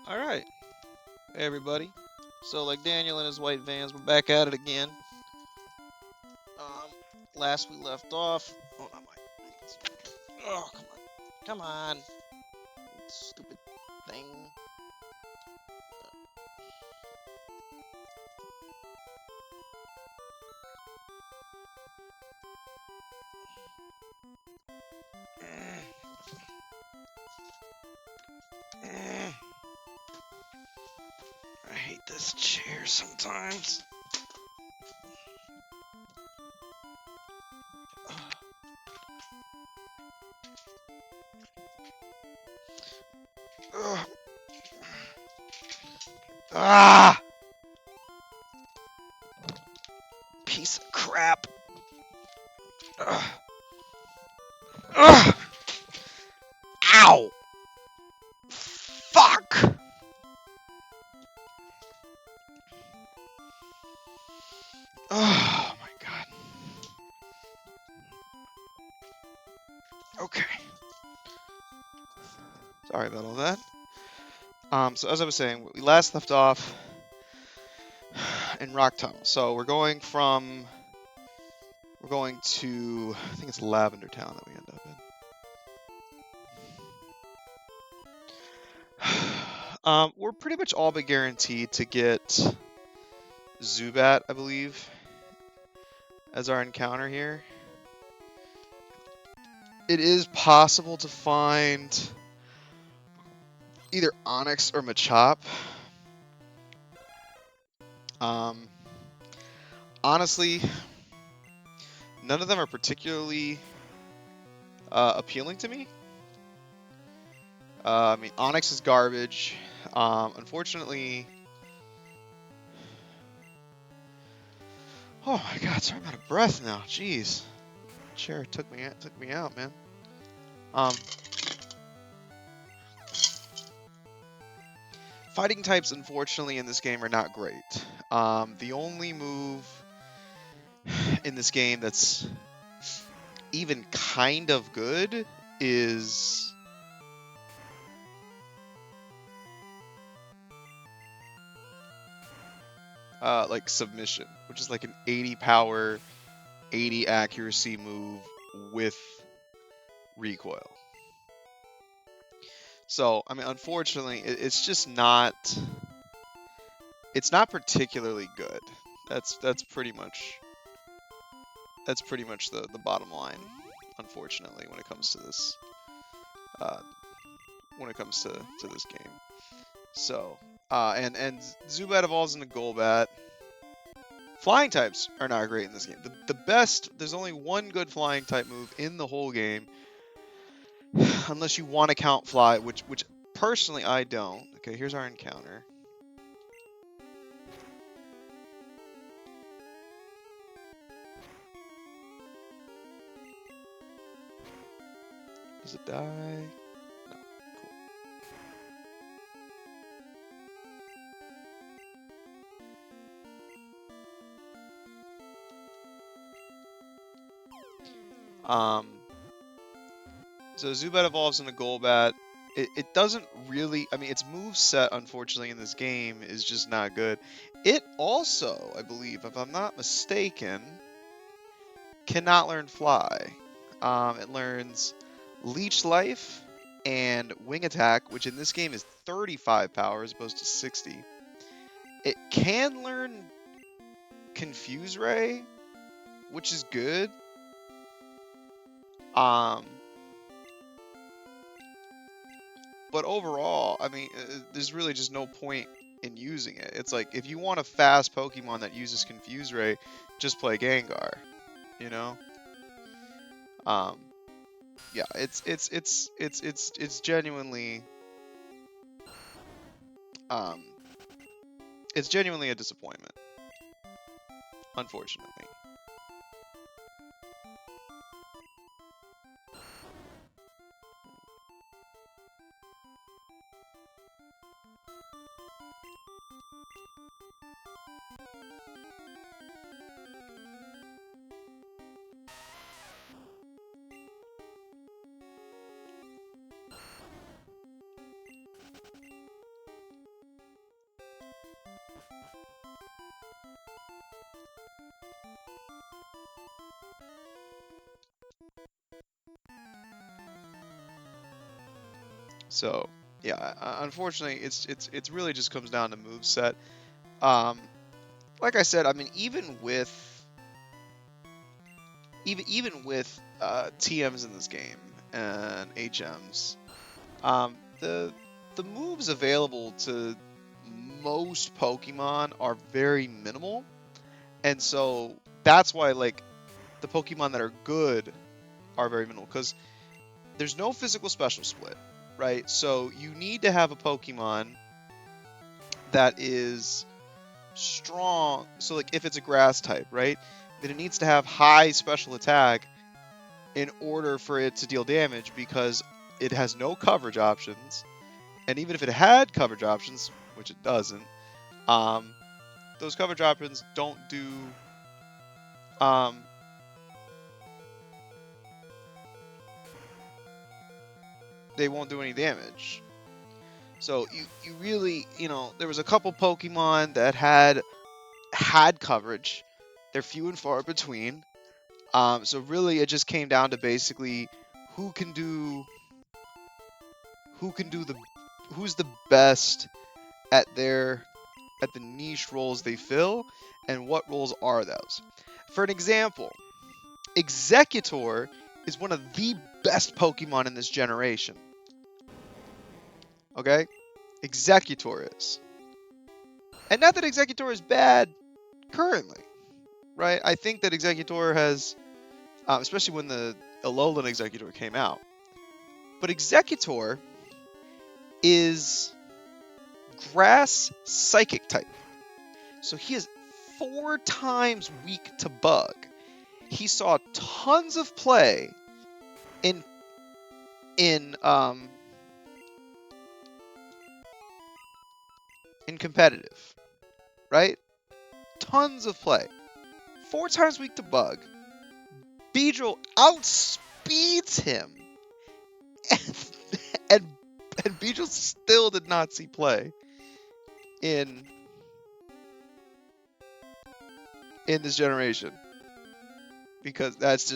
Alright, hey everybody. So, like Daniel and his white vans, we're back at it again. Um, Last we left off. Oh, not mine. Oh, come on. Come on. Stupid thing. I hate this chair sometimes. Ugh. Ah! Piece of crap. Ugh. Ugh. Ow! Fuck! Oh my god. Okay. Sorry about all that. So as I was saying, we last left off in Rock Tunnel. So we're going to, I think it's Lavender Town that we end up in. We're pretty much all but guaranteed to get Zubat, I believe, as our encounter here. It is possible to find either Onix or Machop. Honestly, none of them are particularly appealing to me. I mean, Onix is garbage. Unfortunately... Oh my god, sorry, I'm out of breath now. Jeez. Chair took me out, man. Fighting types, unfortunately, in this game are not great. The only move in this game that's even kind of good is... like Submission, which is like an 80 power, 80 accuracy move with recoil. So, I mean, unfortunately, it's just not... It's not particularly good. That's pretty much the bottom line, unfortunately, when it comes to this this game. So, and Zubat evolves into Golbat. Flying types are not great in this game. The best, there's only one good flying type move in the whole game, unless you want to count Fly, which personally I don't. Okay, here's our encounter. Does it die? No. Cool. So Zubat evolves into Golbat. It doesn't really... I mean, its move set, unfortunately, in this game is just not good. It also, I believe, if I'm not mistaken, cannot learn Fly. It learns Leech Life and Wing Attack, which in this game is 35 power as opposed to 60. It can learn Confuse Ray, which is good. But overall, I mean, there's really just no point in using it. It's like, if you want a fast Pokemon that uses Confuse Ray, just play Gengar, you know? Yeah, it's genuinely, it's genuinely a disappointment, unfortunately. So yeah, unfortunately, it's really just comes down to moveset. Um, like I said, I mean, even with TMs in this game and HMs, the moves available to most Pokemon are very minimal, and so that's why like the Pokemon that are good are very minimal because there's no physical special split, right? So you need to have a Pokemon that is strong. So like if it's a grass type, right? Then it needs to have high special attack in order for it to deal damage because it has no coverage options. And even if it had coverage options, which it doesn't, um, those coverage options don't do um, they won't do any damage. So you really, there was a couple Pokemon that had coverage. They're few and far between. So really, it just came down to basically who can do who can do the who's the best at the niche roles they fill, and what roles are those. For an example, Executor is one of the best Pokemon in this generation. Okay, Executor is, and not that Executor is bad currently, right? I think that Executor has, especially when the Alolan Executor came out, but Executor is Grass Psychic type. So he is 4 times weak to Bug. He saw tons of play in in um in competitive, right? Tons of play. 4 times weak to Bug. Beedrill outspeeds him, and and, and Beedrill still did not see play in this generation because that's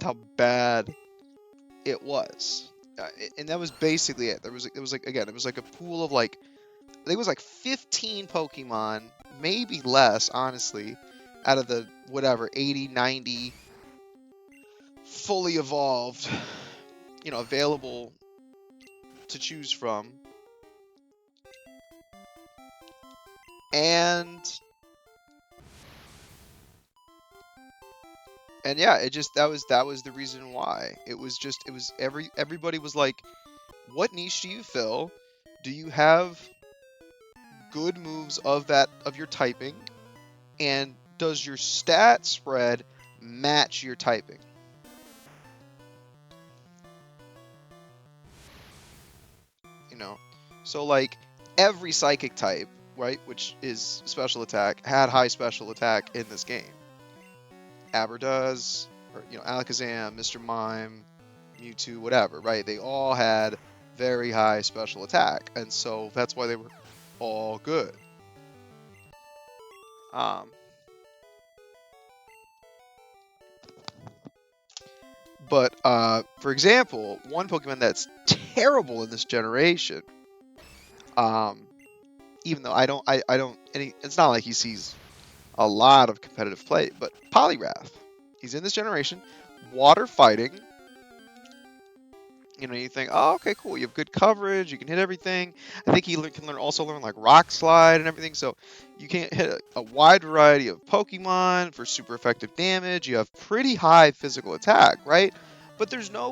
how bad it was. And that was basically it. It was like a pool of like I think it was like 15 Pokemon, maybe less, honestly, out of the whatever 80, 90 fully evolved, available to choose from, and yeah, that was the reason why. Everybody was like, what niche do you fill? Do you have good moves of your typing? And does your stat spread match your typing? You know, so like every psychic type, right, which is special attack, had high special attack in this game. Aber does, or Alakazam, Mr. Mime, Mewtwo, whatever, right? They all had very high special attack, and so that's why they were all good. Um, but for example, one Pokemon that's terrible in this generation, um, even though it's not like he sees a lot of competitive play, but Poliwrath, he's in this generation, water fighting. You think, oh, okay, cool. You have good coverage. You can hit everything. I think he can also learn like Rock Slide and everything. So you can hit a wide variety of Pokemon for super effective damage. You have pretty high physical attack, right? But there's no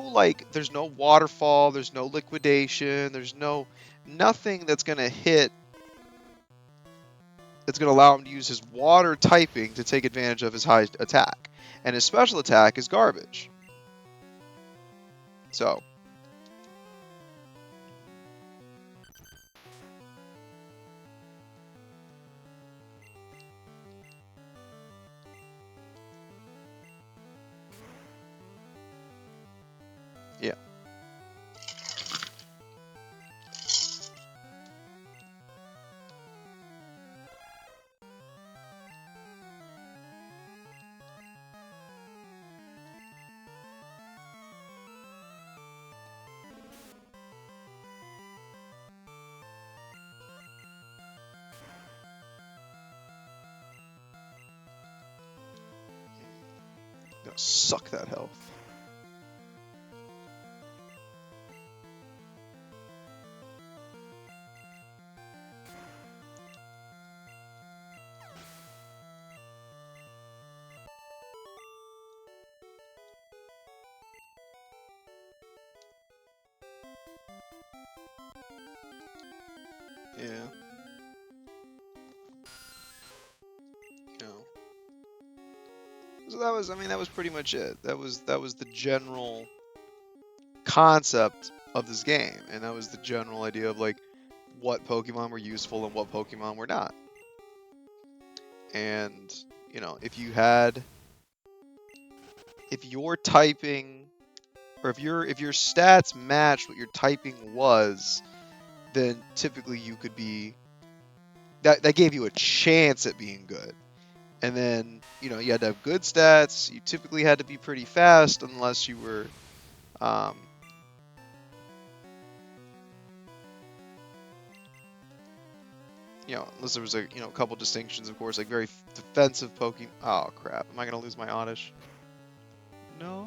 waterfall. There's no liquidation. There's nothing that's gonna hit. That's gonna allow him to use his water typing to take advantage of his high attack, and his special attack is garbage. So. Yeah. Gonna suck that health. Yeah. No. So that was, I mean, that was pretty much it. That was the general concept of this game, and that was the general idea of like what Pokemon were useful and what Pokemon were not. And you know, if your typing, or if your stats matched what your typing was, then typically you could be that gave you a chance at being good. And then, you know, you had to have good stats. You typically had to be pretty fast unless you were um, you know, unless there was a, you know, a couple distinctions, of course, like very defensive Pokemon. Oh crap! Am I gonna lose my Oddish? No.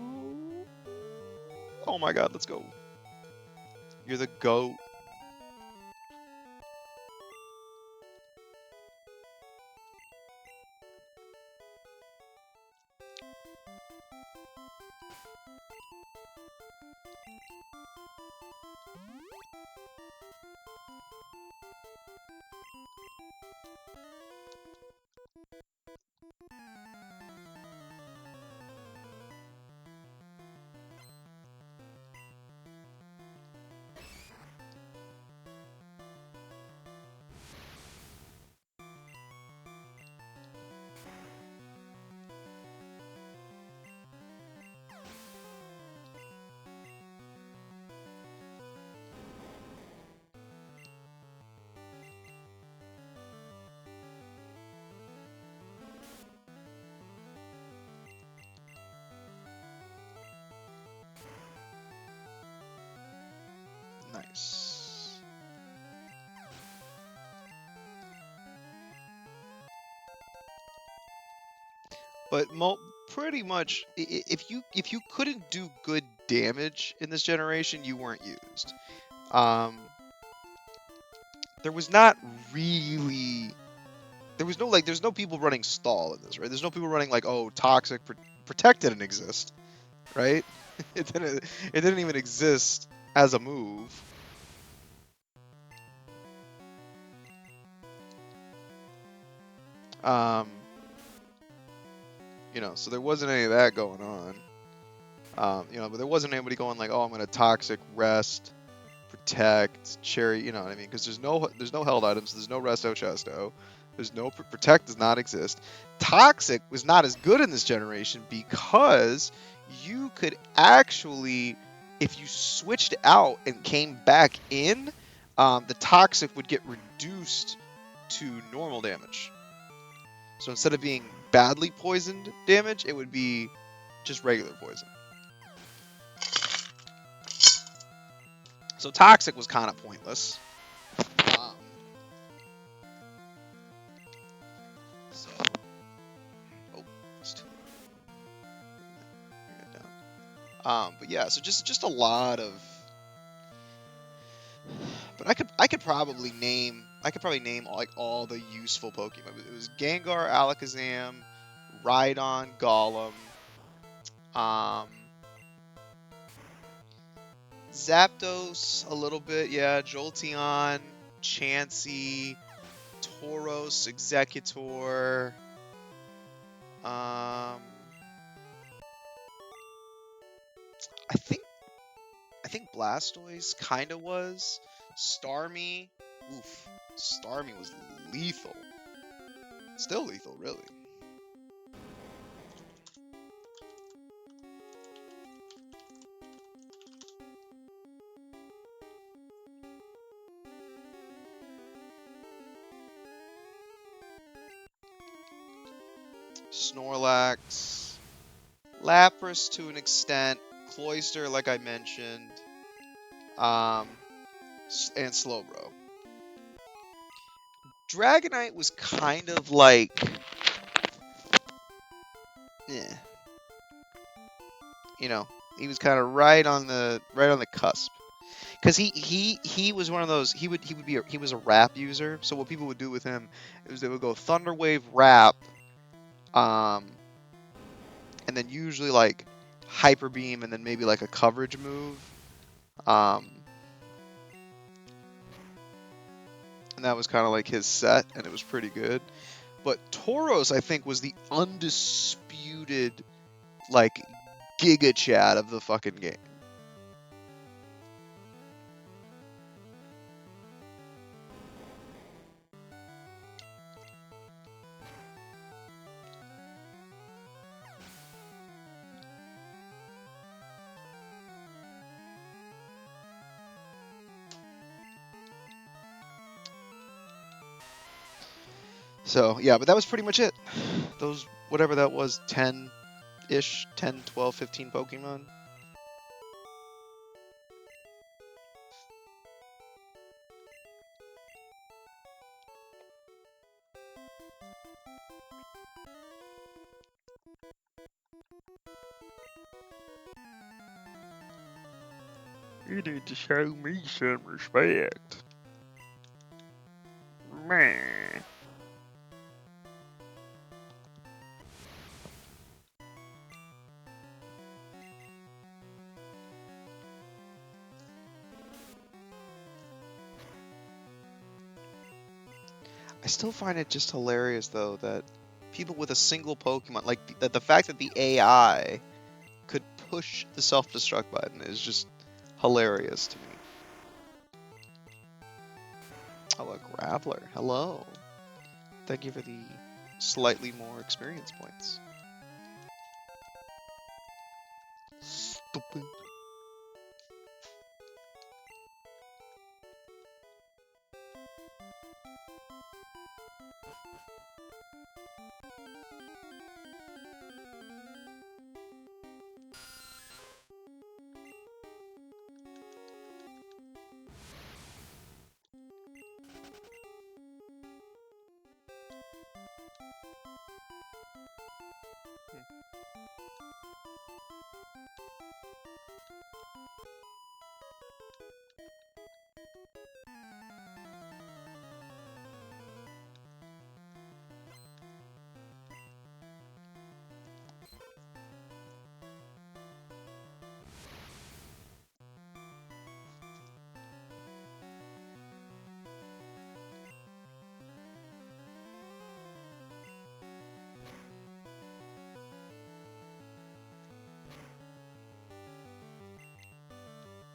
Oh my God! Let's go. You're the goat. Nice. But pretty much, if you couldn't do good damage in this generation, you weren't used. Um, there was not really there's no people running stall in this, right? There's no people running like, oh, toxic protect didn't exist, right? It didn't even exist as a move. Um, you know, so there wasn't any of that going on. You know, but there wasn't anybody going like, oh, I'm gonna toxic rest, protect, cherry, you know what I mean? Because there's no held items, there's no resto chesto, there's no protect does not exist. Toxic was not as good in this generation because you could actually, if you switched out and came back in, the toxic would get reduced to normal damage. So instead of being badly poisoned damage, it would be just regular poison. So toxic was kind of pointless. Um, so, oh, it's too bring it down. But yeah, so just a lot of. But I could probably name like all the useful Pokemon. It was Gengar, Alakazam, Rhydon, Golem, um, Zapdos a little bit, yeah, Jolteon, Chansey, Tauros, Executor, I think Blastoise kind of was. Starmie, oof, Starmie was lethal. Still lethal, really. Snorlax, Lapras to an extent, Cloyster, like I mentioned, um, and Slowbro. Dragonite was kind of like, eh. you know, he was kind of right on the cusp. Because he was one of those, he was a rap user. So what people would do with him is they would go Thunderwave rap, um, and then usually like Hyper Beam, and then maybe like a coverage move, um, and that was kind of like his set, and it was pretty good. But Tauros, I think, was the undisputed like Giga Chad of the fucking game. So yeah, but that was pretty much it. Those, whatever that was, 10-ish, 10, 12, 15 Pokemon. You need to show me some respect. Man. I still find it just hilarious though that people with a single Pokemon, like that, the fact that the AI could push the self-destruct button is just hilarious to me. Oh, a Graveler. Hello. Thank you for the slightly more experience points. Stupid.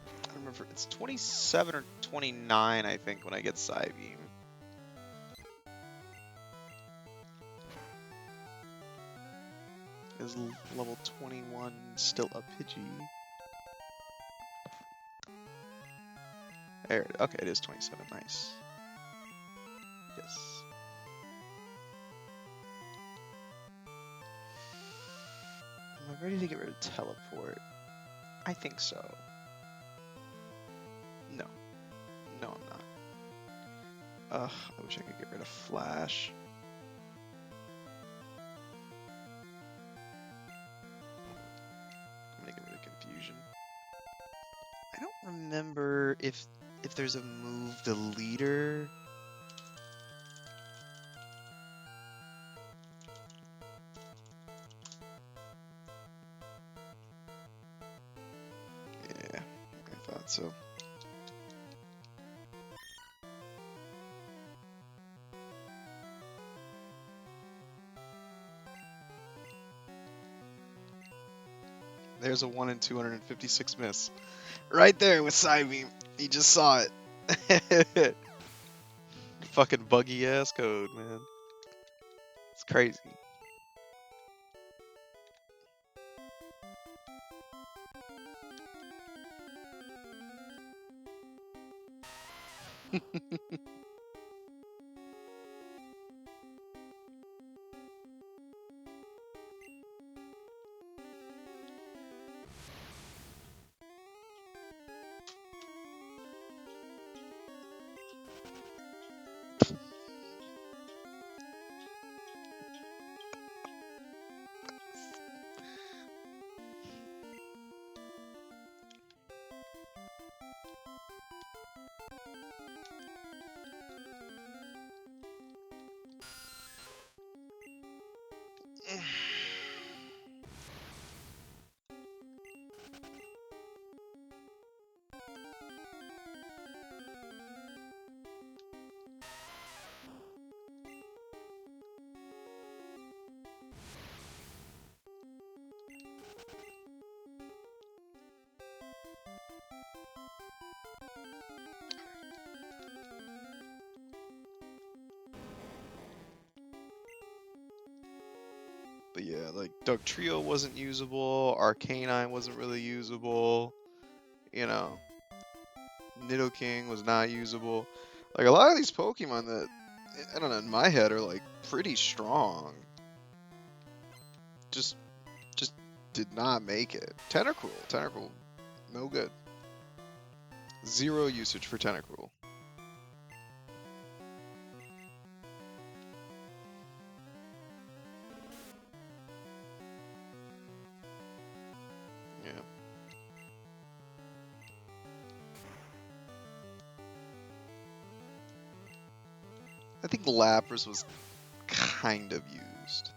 I don't remember. It's 27 or 29, I think, when I get Psybeam. Is level 21 still a Pidgey? There, okay, it is 27. Nice. Yes. Am I ready to get rid of Teleport? I think so. No. No, I'm not. Ugh, I wish I could get rid of Flash. I'm gonna get rid of Confusion. I don't remember if there's a move the leader. Yeah, I thought so. There's a 1 in 256 miss. Right there with Psybeam. You just saw it. Fucking buggy ass code, man. It's crazy. But yeah, like Dugtrio wasn't usable, Arcanine wasn't really usable, you know, Nidoking was not usable. Like a lot of these Pokemon that, I don't know, in my head are like pretty strong. Just did not make it. Tentacruel, no good. Zero usage for Tentacruel. Yeah. I think Lapras was kind of used.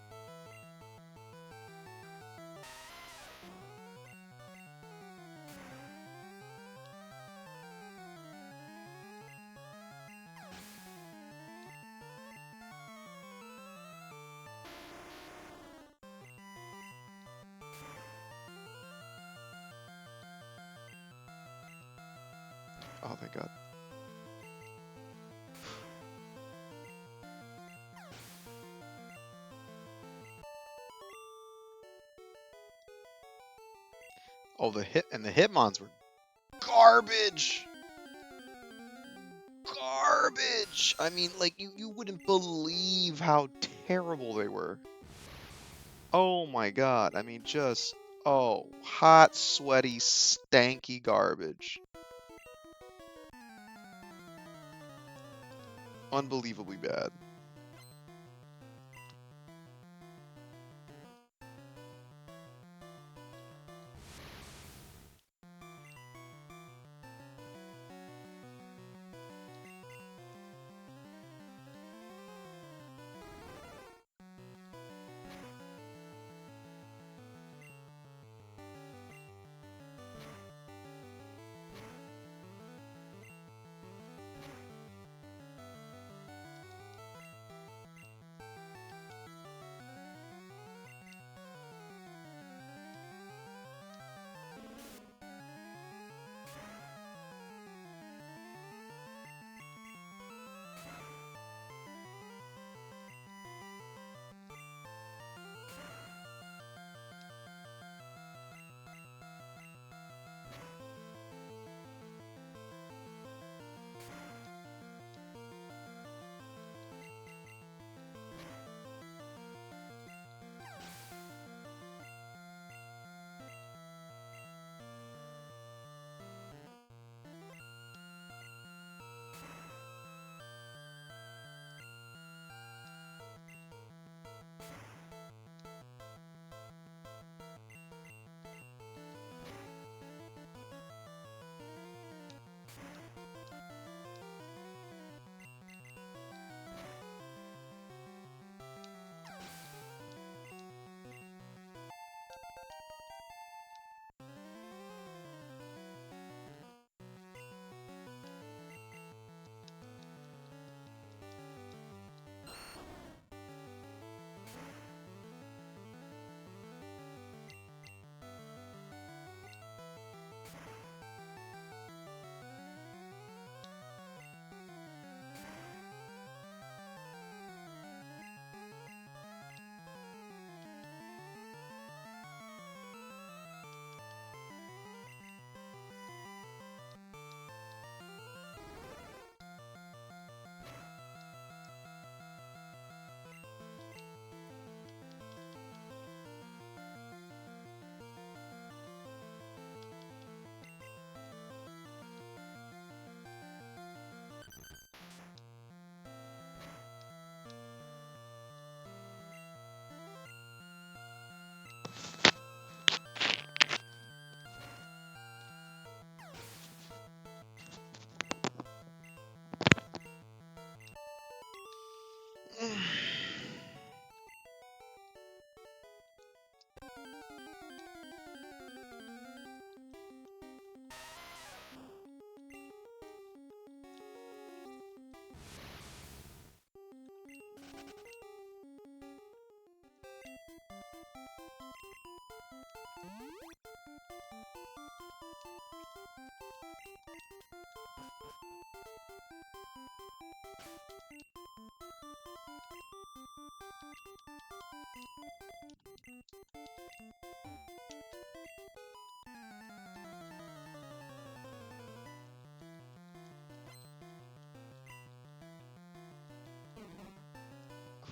Oh, thank God. Oh, the Hitmons were garbage. Garbage. I mean, like you wouldn't believe how terrible they were. Oh my God. I mean, just hot, sweaty, stanky garbage. Unbelievably bad.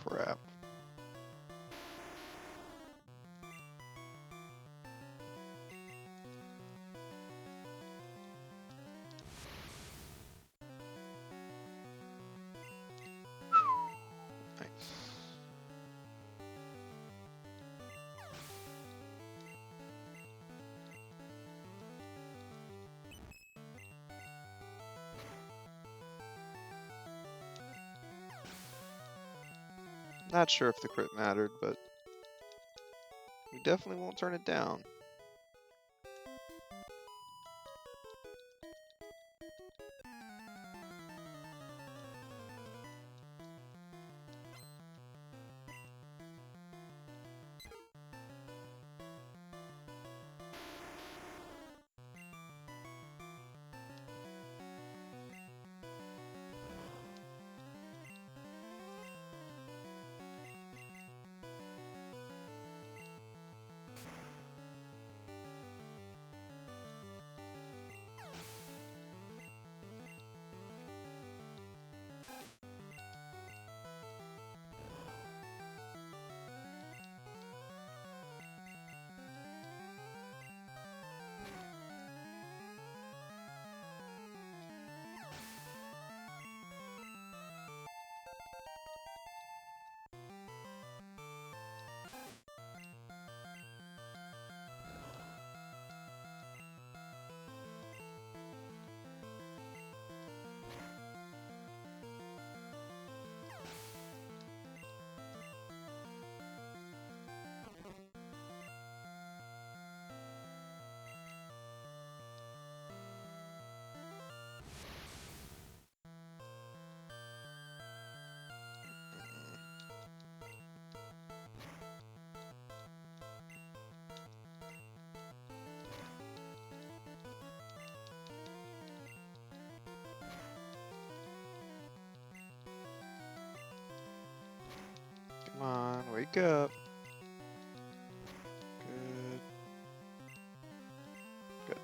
crap. Nice. Not sure if the crit mattered, but we definitely won't turn it down. Come on, wake up. Good. Good.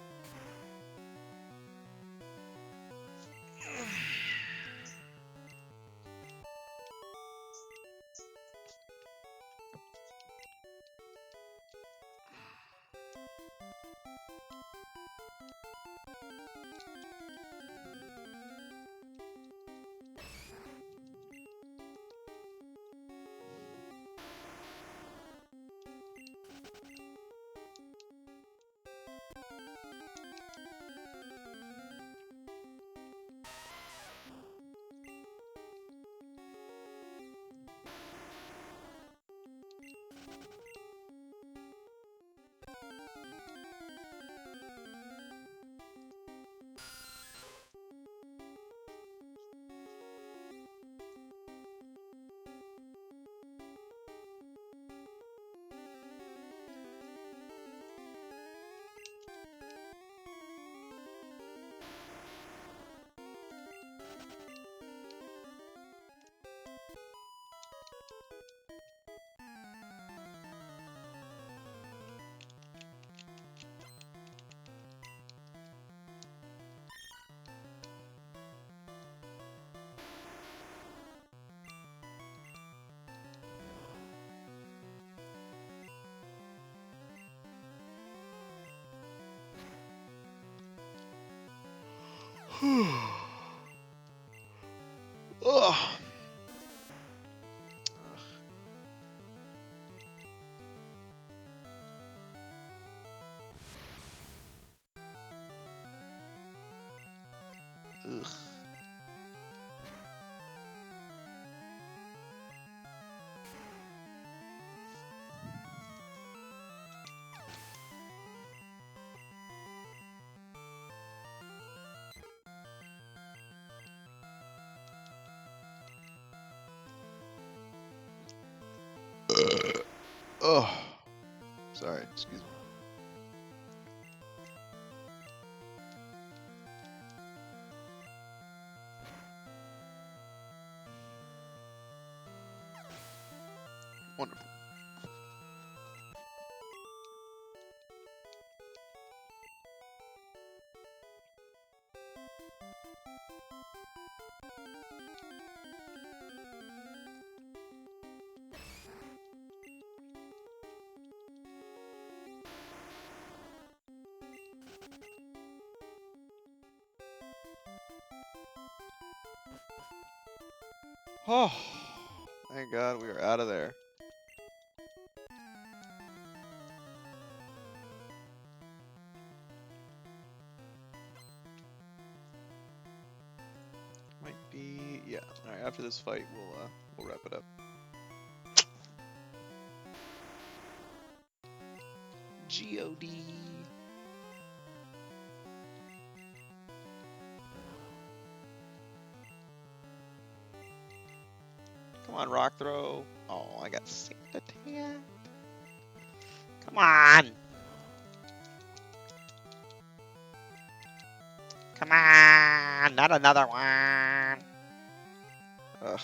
Ugh. Ugh. Oh, sorry. Excuse me. Wonderful. Oh, thank God we are out of there. Might be, yeah. All right, after this fight, we'll wrap it up. God. Come on, rock throw. Oh, I got Santa Tan. Come on. Come on. Not another one. Ugh.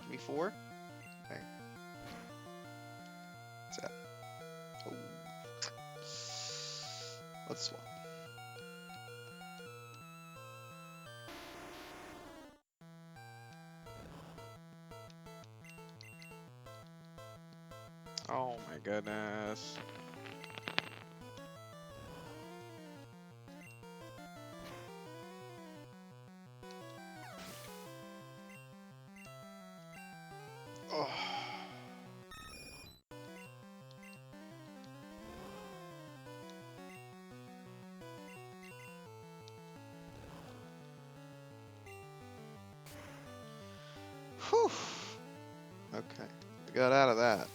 Give me 4. Okay. What's that? Oh. Let's swap. Oh my goodness. Oh. Whew. Okay. We got out of that.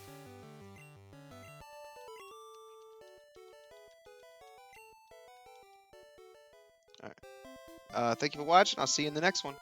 Alright. Thank you for watching. I'll see you in the next one.